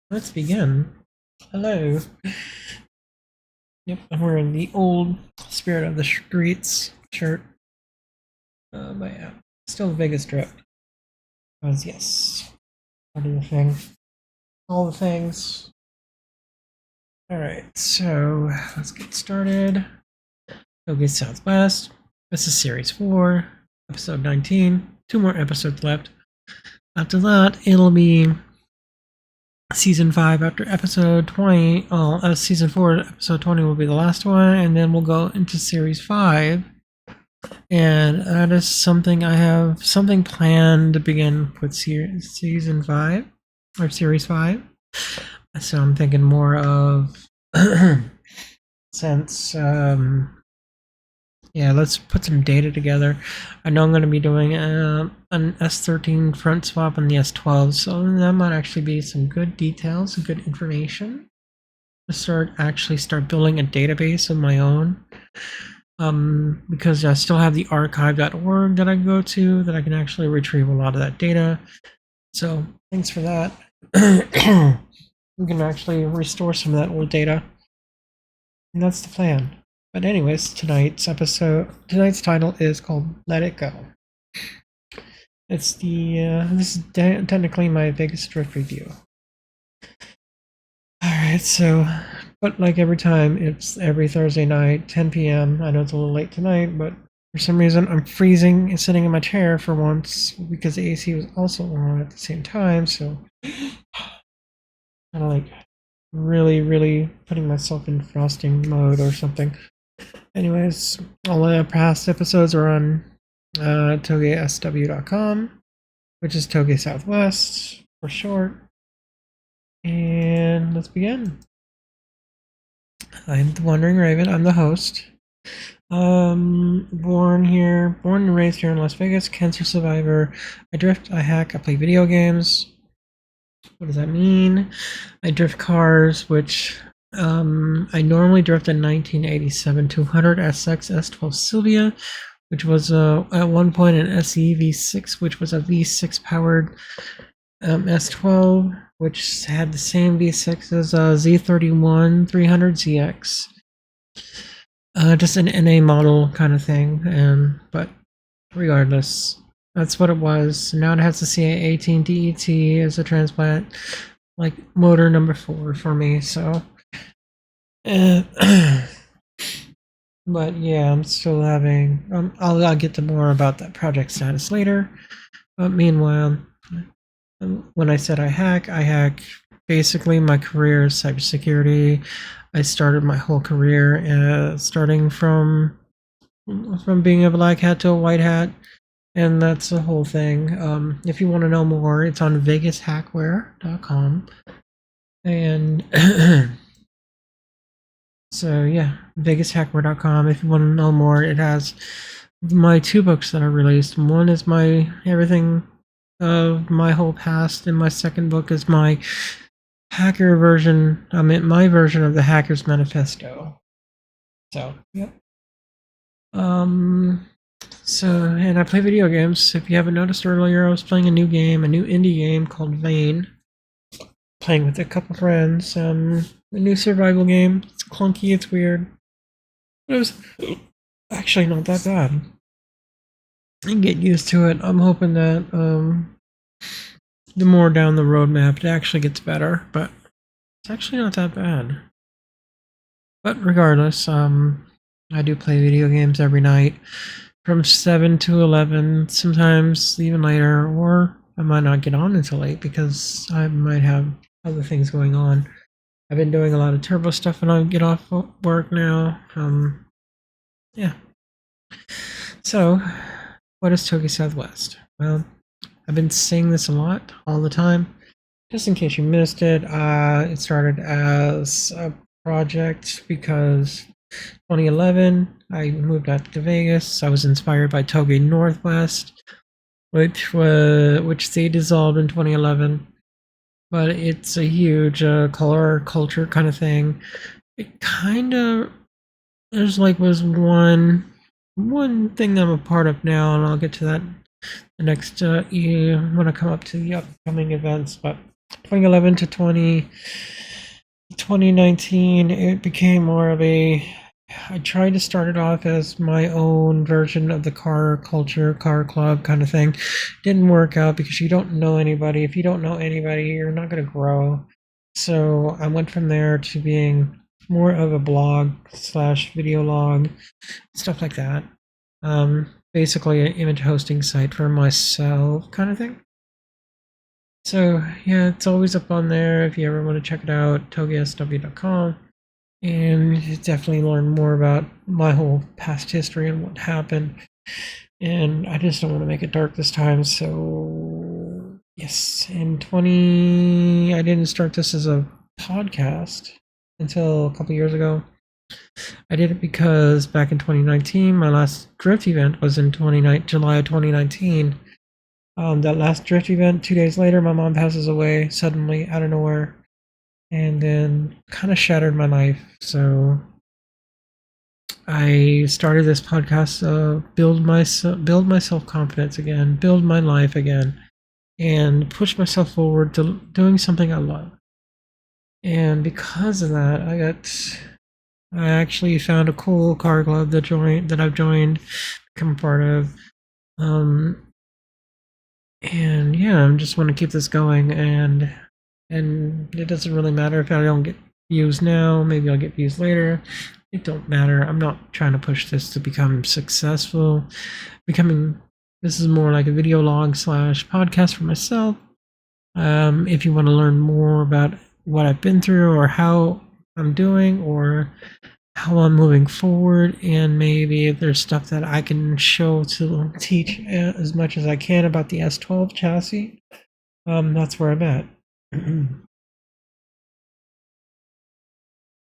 Let's begin. Hello. Yep, I'm wearing the old Spirit of the Streets shirt. But yeah, still the biggest drip. Because yes, part of the thing. All the things. Alright, so let's get started. Okay, Southwest. This is Series 4, Episode 19. 2 more episodes left. After that, it'll be Season 5 after Episode 20. Season 4, Episode 20 will be the last one, and then we'll go into Series 5. And that is something I have something planned to begin with Season 5 or Series 5. So I'm thinking more of since yeah, let's put some data together. I know I'm going to be doing an S13 front swap on the S12, so that might actually be some good details, some good information to start building a database of my own. Because I still have the archive.org that I can go to that I can actually retrieve a lot of that data. So thanks for that. We can actually restore some of that old data. And that's the plan. But anyways, tonight's title is called Let It Go. It's this is technically my biggest drift review. Alright, so, but like every time, it's every Thursday night, 10 p.m. I know it's a little late tonight, but for some reason I'm freezing and sitting in my chair for once because the AC was also on at the same time, so kind of like really putting myself in frosting mode or something. Anyways, all the past episodes are on TougeSW.com, which is Touge Southwest for short. And let's begin. I'm the Wandering Raven. I'm the host. Born and raised here in Las Vegas, cancer survivor. I drift, I hack, I play video games. What does that mean? I drift cars, which I normally drift a 1987 200 SX S12 Sylvia, which was at one point an SE V6, which was a V6 powered S12, which had the same V6 as a Z31 300ZX. Just an NA model kind of thing, but regardless, that's what it was. Now it has the CA18 DET as a transplant, like motor number 4 for me. So, but yeah, I'm still having. I'll get to more about that project status later. But meanwhile, when I said I hack. Basically, my career is cybersecurity. I started my whole career starting from being a black hat to a white hat, and that's the whole thing. If you want to know more, it's on VegasHackware.com, and so yeah, VegasHackware.com. If you want to know more, it has my 2 books that are released. One is my everything of my whole past, and my second book is my hacker version. My version of the Hacker's Manifesto. So, yep. So, and I play video games. If you haven't noticed earlier, I was playing a new indie game called Vane. Playing with a couple friends. A new survival game. It's clunky, it's weird. But it was actually not that bad. I can get used to it. I'm hoping that the more down the roadmap, it actually gets better, but it's actually not that bad. But regardless, I do play video games every night from 7 to 11, sometimes even later, or I might not get on until 8 because I might have other things going on. I've been doing a lot of turbo stuff when I get off work now. Yeah. So, what is Touge Southwest? Well, I've been saying this a lot, all the time. Just in case you missed it, it started as a project because 2011, I moved out to Vegas. I was inspired by Touge Northwest, which they dissolved in 2011. But it's a huge color culture kind of thing. It kind of was one thing that I'm a part of now, and I'll get to that the next when I come up to the upcoming events. But 2011 to 2019, it became more of I tried to start it off as my own version of the car culture, car club kind of thing. Didn't work out because you don't know anybody. If you don't know anybody, you're not going to grow. So I went from there to being more of a blog slash video log, stuff like that. Basically an image hosting site for myself kind of thing. So yeah, it's always up on there if you ever want to check it out, TougeSW.com, and definitely learn more about my whole past history and what happened. And I just don't want to make it dark this time, so yes, I didn't start this as a podcast until a couple years ago. I did it because back in 2019, my last drift event was in July of 2019. That last drift event, 2 days later, my mom passes away suddenly out of nowhere, and then kind of shattered my life. So I started this podcast to build my self confidence again, build my life again, and push myself forward to doing something I love. And because of that, I actually found a cool car club that I've joined, become a part of. And yeah, I just want to keep this going, and it doesn't really matter if I don't get views now. Maybe I'll get views later. It don't matter. I'm not trying to push this to become successful. This is more like a video log slash podcast for myself. If you want to learn more about what I've been through or how I'm doing or how I'm moving forward, and maybe if there's stuff that I can show to teach as much as I can about the S12 chassis, that's where I'm at.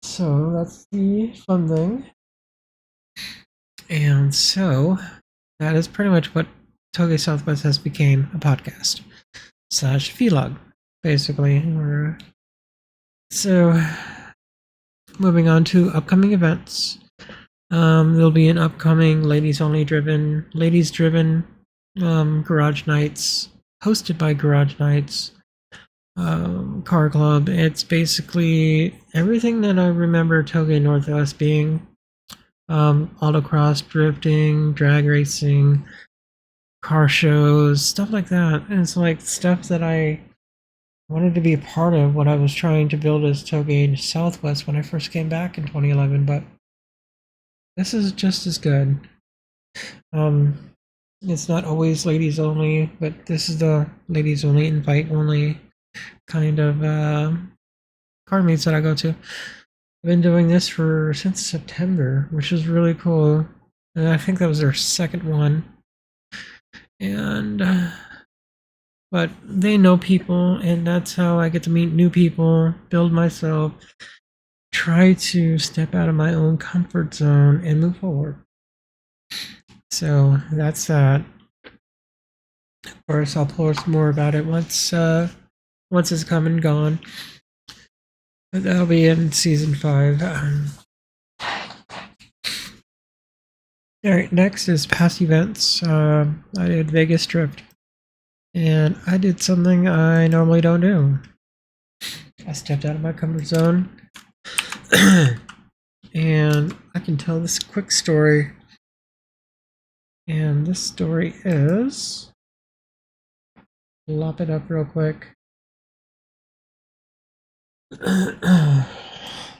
So that's the fun thing. And so that is pretty much what TougeSW has became, a podcast slash vlog, basically. So moving on to upcoming events. There'll be an upcoming ladies driven garage nights hosted by Garage Nights Car Club. It's basically everything that I remember Touge Northwest being: autocross, drifting, drag racing, car shows, stuff like that. And it's like stuff that I wanted to be a part of what I was trying to build as Touge Southwest when I first came back in 2011, but this is just as good. It's not always ladies only, but this is the ladies only, invite only kind of car meets that I go to. I've been doing this since September, which is really cool. And I think that was their second one. And but they know people, and that's how I get to meet new people, build myself, try to step out of my own comfort zone and move forward. So that's that. Of course, I'll post more about it once it's come and gone. But that'll be in season 5. Alright, next is past events. I did Vegas Drift, and I did something I normally don't do. I stepped out of my comfort zone, and I can tell this quick story. And this story is, lop it up real quick.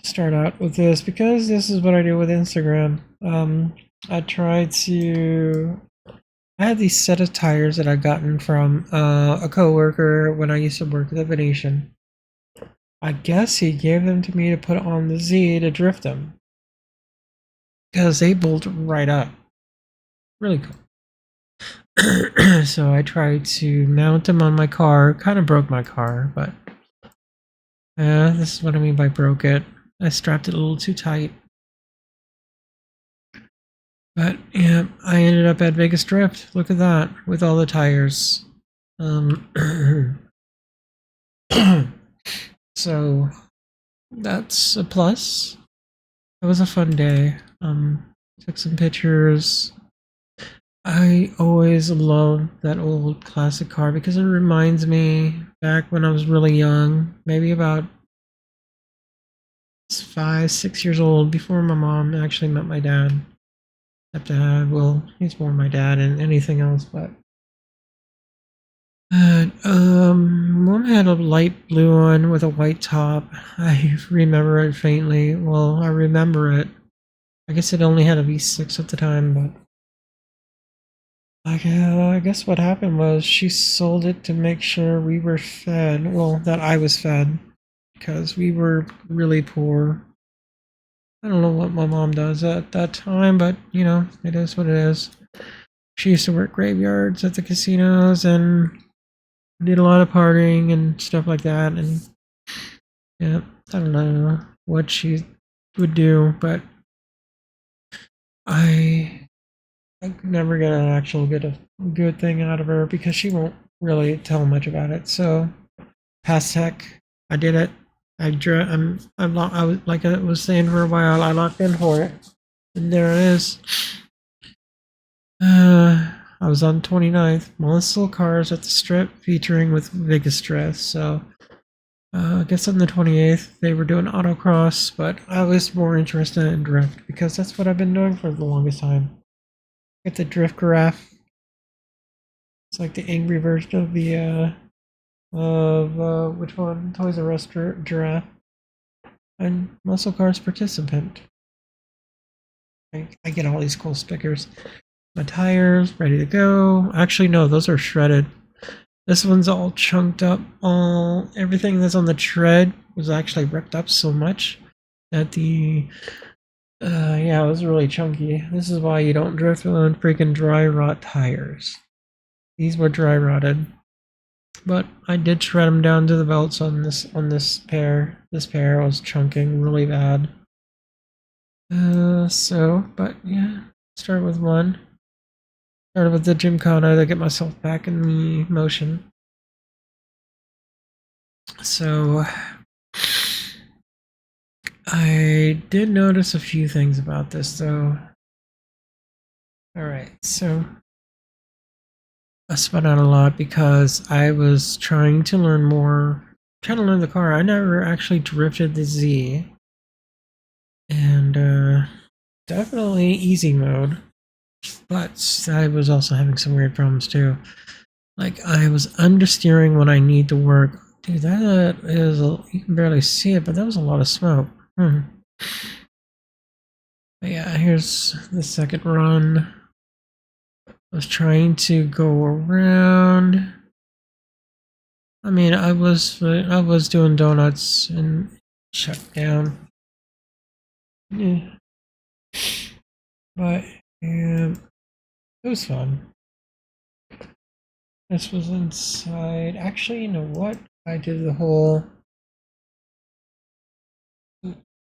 Start out with this because this is what I do with Instagram. I had these set of tires that I'd gotten from a coworker when I used to work at the Venetian. I guess he gave them to me to put on the Z to drift them, because they bolt right up. Really cool. So I tried to mount them on my car. Kind of broke my car, but this is what I mean by broke it. I strapped it a little too tight. But yeah, I ended up at Vegas Drift. Look at that, with all the tires. So that's a plus. It was a fun day. Took some pictures. I always love that old classic car because it reminds me back when I was really young, maybe about 5, 6 years old, before my mom actually met my dad. Stepdad, well, he's more my dad than anything else, but mom had a light blue one with a white top. I remember it faintly. Well, I remember it. I guess it only had a V6 at the time, but I guess what happened was she sold it to make sure we were fed. Well, that I was fed, because we were really poor. I don't know what my mom does at that time, but you know, it is what it is. She used to work graveyards at the casinos and did a lot of partying and stuff like that. And yeah, I don't know what she would do, but I I could never get an actual good thing out of her because she won't really tell much about it. So past tech, I did it. I was like I was saying for a while. I locked in for it, and there it is. I was on 29th. Molestal cars at the strip featuring with Vegas dress. So I guess on the 28th they were doing autocross, but I was more interested in drift because that's what I've been doing for the longest time. Get the drift giraffe. It's like the angry version of the which one? Toys R Us giraffe and muscle cars participant. I get all these cool stickers. My tires ready to go. Actually, no, those are shredded. This one's all chunked up. All everything that's on the tread was actually ripped up so much that the yeah, it was really chunky. This is why you don't drift on freaking dry rot tires. These were dry rotted, but I did shred them down to the belts on this pair. This pair was chunking really bad. But yeah, start with one. Started with the Gymkhana to get myself back in the motion. So I did notice a few things about this though. Alright, so I spun out a lot because I was trying to learn the car. I never actually drifted the Z. And definitely easy mode. But I was also having some weird problems too. Like I was understeering when I need to work. Dude, that is you can barely see it, but that was a lot of smoke. But yeah, here's the second run. I was trying to go around. I mean, I was doing donuts and shut down. Yeah, but yeah, it was fun. This was inside. Actually, you know what? I did the whole.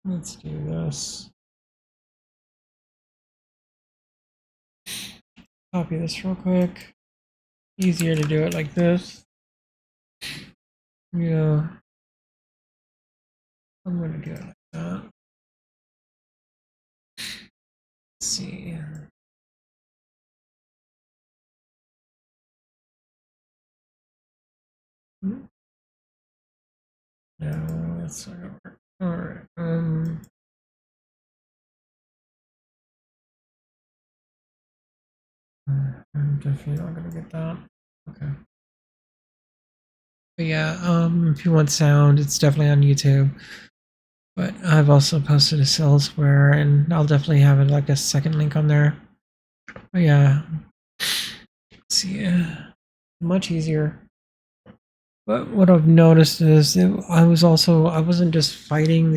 Let's do this. Copy this real quick. Easier to do it like this. Yeah. I'm gonna do it like that. Let's see. No, that's not gonna work. Alright. I'm definitely not gonna get that. Okay. But yeah, if you want sound, it's definitely on YouTube. But I've also posted this elsewhere, and I'll definitely have it like a second link on there. But yeah, see, much easier. But what I've noticed is that I wasn't just fighting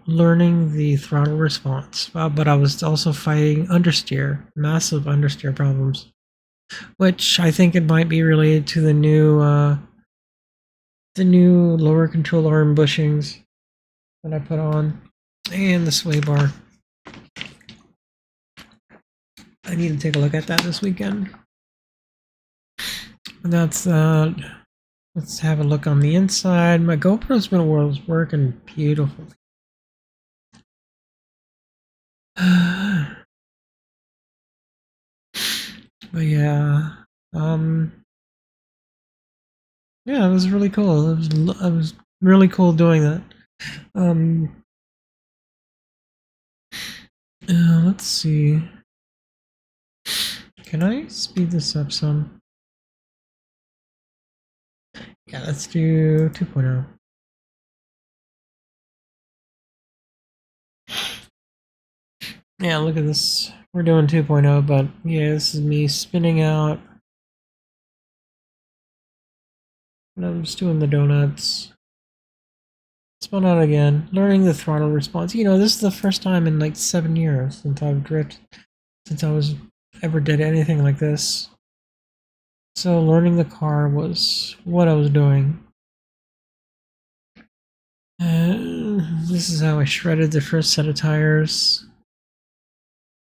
learning the throttle response, but I was also fighting understeer, massive understeer problems, which I think it might be related to the new lower control arm bushings that I put on, and the sway bar. I need to take a look at that this weekend. And that's that. Let's have a look on the inside. My GoPro's been working beautifully. But yeah, yeah, it was really cool. It was really cool doing that. Let's see. Can I speed this up some? Yeah, let's do 2.0. Yeah, look at this. We're doing 2.0, but yeah, this is me spinning out. And I'm just doing the donuts. Spun out again. Learning the throttle response. You know, this is the first time in like 7 years since I've since I was ever did anything like this. So learning the car was what I was doing. This is how I shredded the first set of tires.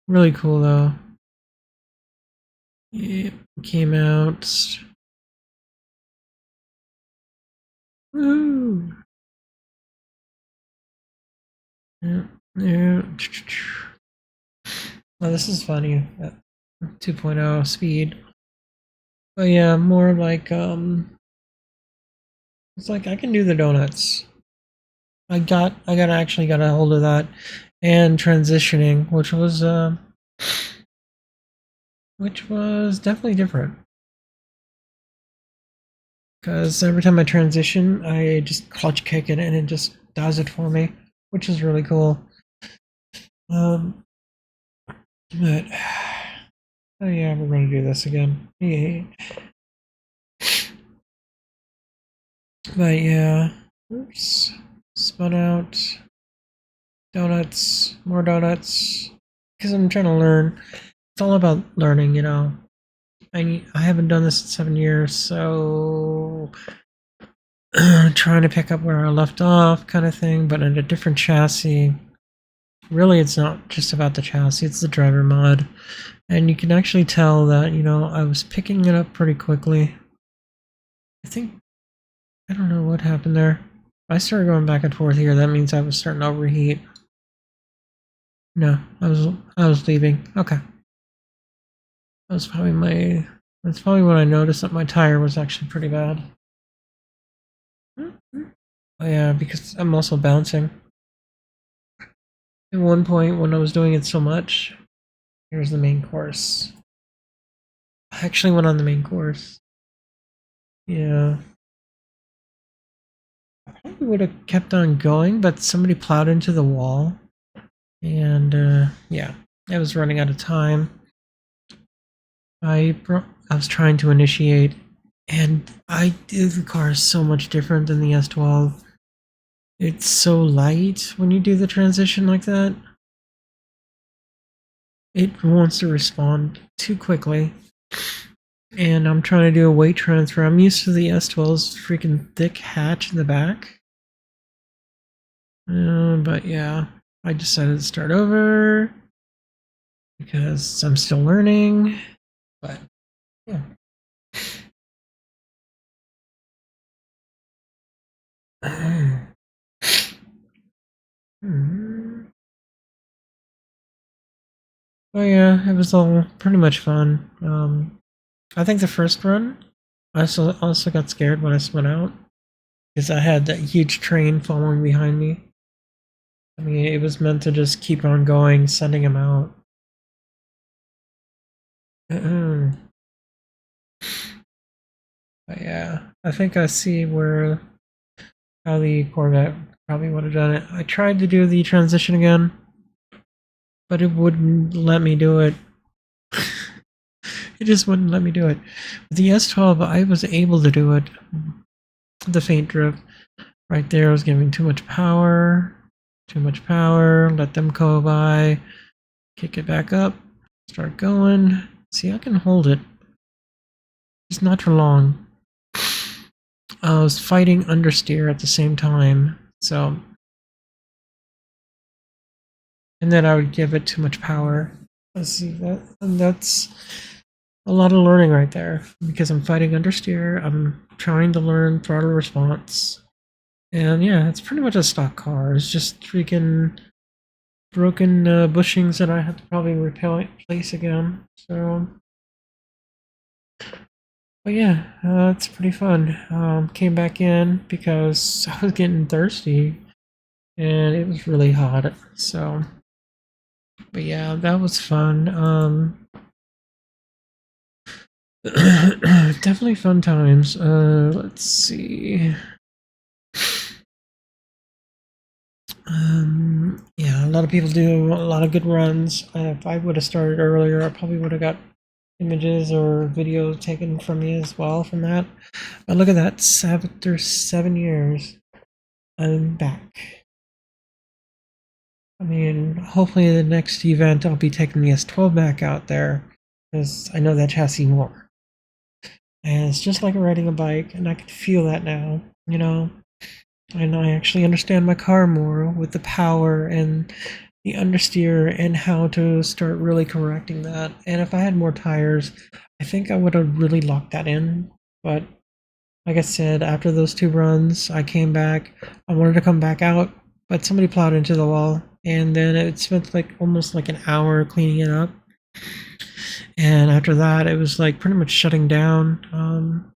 Really cool though. It came out. Woo! Yeah, yeah. Oh, this is funny. 2.0 speed. But yeah, more like it's like I can do the donuts. Actually got a hold of that and transitioning, which was definitely different. Because every time I transition, I just clutch kick it and it just does it for me, which is really cool. But oh yeah, we're gonna do this again. Yeah. But yeah, oops, spun out. Donuts, more donuts. Because I'm trying to learn. It's all about learning, you know. I haven't done this in 7 years, so trying to pick up where I left off, kind of thing, but in a different chassis. Really, it's not just about the chassis; it's the driver mod, and you can actually tell that I was picking it up pretty quickly. I don't know what happened there. If I started going back and forth here, that means I was starting to overheat. No, I was leaving. Okay. That's probably when I noticed that my tire was actually pretty bad. Oh yeah, because I'm also bouncing. At one point when I was doing it so much, here's the main course. I actually went on the main course. Yeah. I probably would have kept on going, but somebody plowed into the wall. And yeah, I was running out of time. I was trying to initiate, and the car is so much different than the S12. It's so light when you do the transition like that. It wants to respond too quickly. And I'm trying to do a weight transfer. I'm used to the S12's freaking thick hatch in the back. But yeah, I decided to start over because I'm still learning. But yeah. Oh yeah, it was all pretty much fun. I think the first run, I also got scared when I spun out because I had that huge train following behind me. I mean, it was meant to just keep on going, sending him out. But yeah, I think I see how the Corvette probably would have done it. I tried to do the transition again, but it wouldn't let me do it. It just wouldn't let me do it. With the S12, I was able to do it. The faint drift right there was giving too much power. Too much power. Let them go by. Kick it back up. Start going. See, I can hold it. Just not for long. I was fighting understeer at the same time, so. And then I would give it too much power. Let's see that, and that's a lot of learning right there because I'm fighting understeer. I'm trying to learn throttle response, and yeah, it's pretty much a stock car. It's just freaking broken bushings that I have to probably replace again. So, But yeah, it's pretty fun. Came back in because I was getting thirsty and it was really hot. So, but yeah, that was fun. Definitely fun times. Let's see. Yeah, a lot of people do a lot of good runs. If I would have started earlier, I probably would have got images or videos taken from me as well from that. But look at that, after 7 years, I'm back. I mean, hopefully the next event I'll be taking the S12 back out there, because I know that chassis more. And it's just like riding a bike, and I can feel that now, you know? And I actually understand my car more with the power and the understeer and how to start really correcting that. And if I had more tires, I think I would have really locked that in. But like I said, after those 2 runs, I came back. I wanted to come back out, but somebody plowed into the wall. And then it spent like almost like an hour cleaning it up. And after that, it was like pretty much shutting down.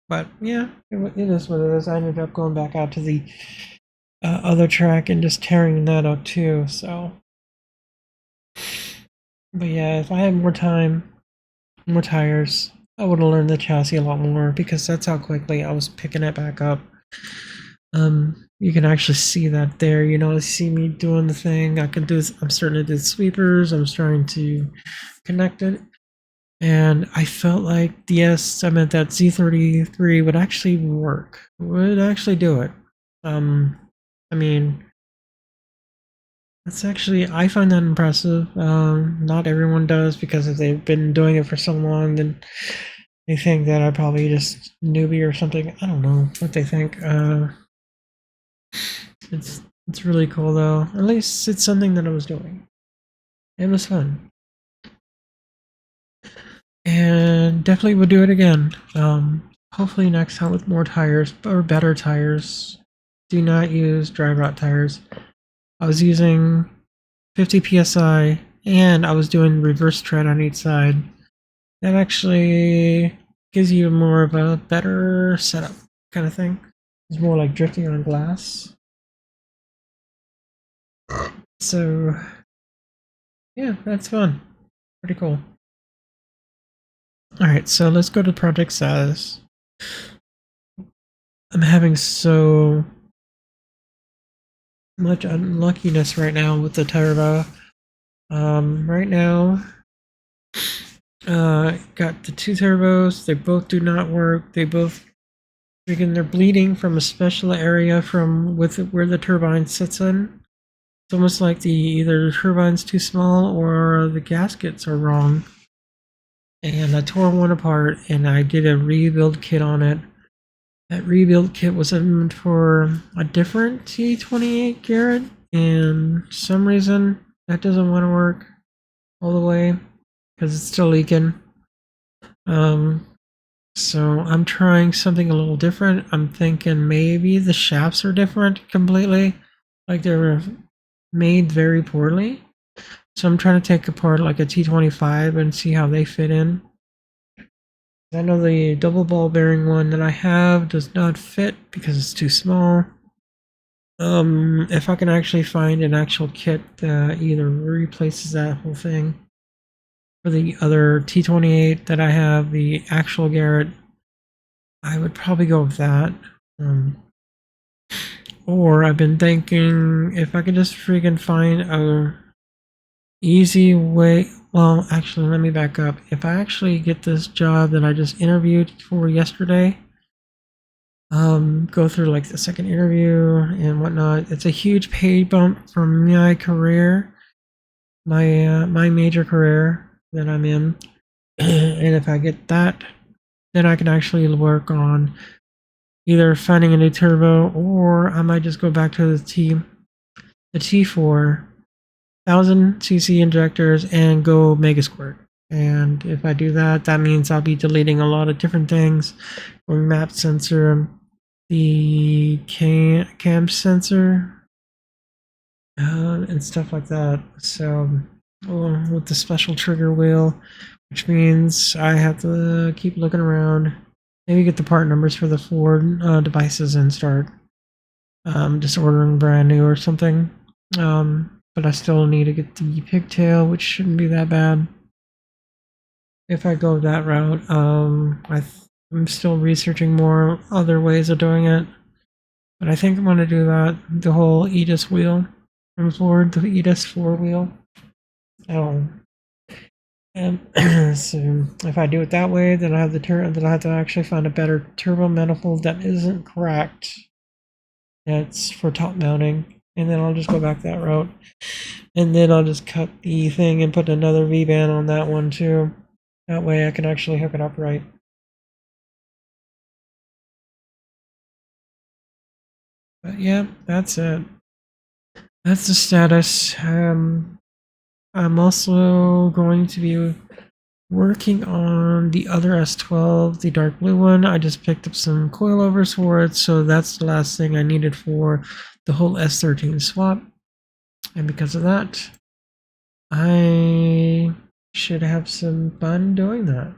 But yeah, it is what it is. I ended up going back out to the other track and just tearing that up too. So, but yeah, if I had more time, more tires, I would have learned the chassis a lot more because that's how quickly I was picking it back up. You can actually see that there. You know, see me doing the thing. I'm starting to do sweepers. I'm starting to connect it. And I felt like the I meant that Z33 would actually work. Would actually do it. I mean, that's actually, I find that impressive. Not everyone does because if they've been doing it for so long, then they think that I probably just newbie or something. I don't know what they think. It's really cool though. At least it's something that I was doing. It was fun. And definitely would do it again. Hopefully next time with more tires or better tires. Do not use dry rot tires. I was using 50 psi and I was doing reverse tread on each side. That actually gives you more of a better setup kind of thing. It's more like drifting on glass. So yeah, that's fun. Pretty cool. Alright, so let's go to project status. I'm having so much unluckiness right now with the turbo. Right now, got the 2 turbos. They both do not work. They both they're bleeding from a special area from where the turbine sits in. It's almost like either the turbine's too small or the gaskets are wrong. And I tore one apart and I did a rebuild kit on it. That rebuild kit was in for a different T28 Garrett, and for some reason that doesn't want to work all the way because it's still leaking. So I'm trying something a little different. I'm thinking maybe the shafts are different completely, like they were made very poorly. So I'm trying to take apart like a T25 and see how they fit in. I know the double ball bearing one that I have does not fit because it's too small. If I can actually find an actual kit that either replaces that whole thing for the other T28 that I have, the actual Garrett, I would probably go with that. Or I've been thinking if I could just freaking find a easy way. Well, actually, let me back up. If I actually get this job that I just interviewed for yesterday, go through like the second interview and whatnot, it's a huge pay bump for my career, my major career that I'm in. And if I get that, then I can actually work on either finding a new turbo, or I might just go back to the T4 1000cc injectors and go Mega Squirt. And if I do that, that means I'll be deleting a lot of different things, or map sensor, the cam sensor, and stuff like that. So with the special trigger wheel, which means I have to keep looking around maybe get the part numbers for the 4 devices and start just ordering brand new or something. But I still need to get the pigtail, which shouldn't be that bad. If I go that route, I'm still researching more other ways of doing it. But I think I'm going to do that. The whole EDIS wheel from Ford, the EDIS 4 wheel. Oh. So if I do it that way, then I have then I have to actually find a better turbo manifold that isn't cracked. That's for top mounting, and then I'll just go back that route. And then I'll just cut the thing and put another V-band on that one too. That way I can actually hook it up right. But yeah, that's it. That's the status. I'm also going to be working on the other S12, the dark blue one. I just picked up some coilovers for it, so that's the last thing I needed for the whole S13 swap. And because of that, I should have some fun doing that.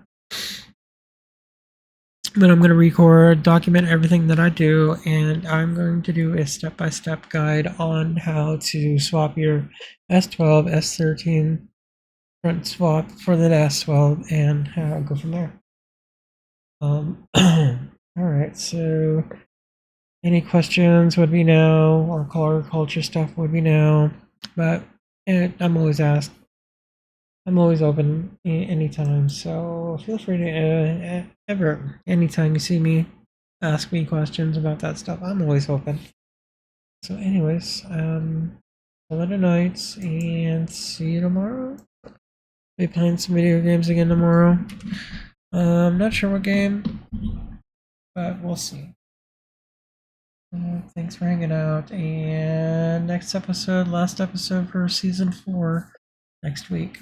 But I'm going to record, document everything that I do, and I'm going to do a step-by-step guide on how to swap your S12, S13 front swap for the S12 and how I'll go from there. Alright, so any questions would be no, or color culture stuff would be no, but I'm always asked. I'm always open anytime, so feel free to anytime you see me, ask me questions about that stuff. I'm always open. So, anyways, call it a night and see you tomorrow. Be playing some video games again tomorrow. I'm not sure what game, but we'll see. Thanks for hanging out, and next episode, last episode for season 4, next week.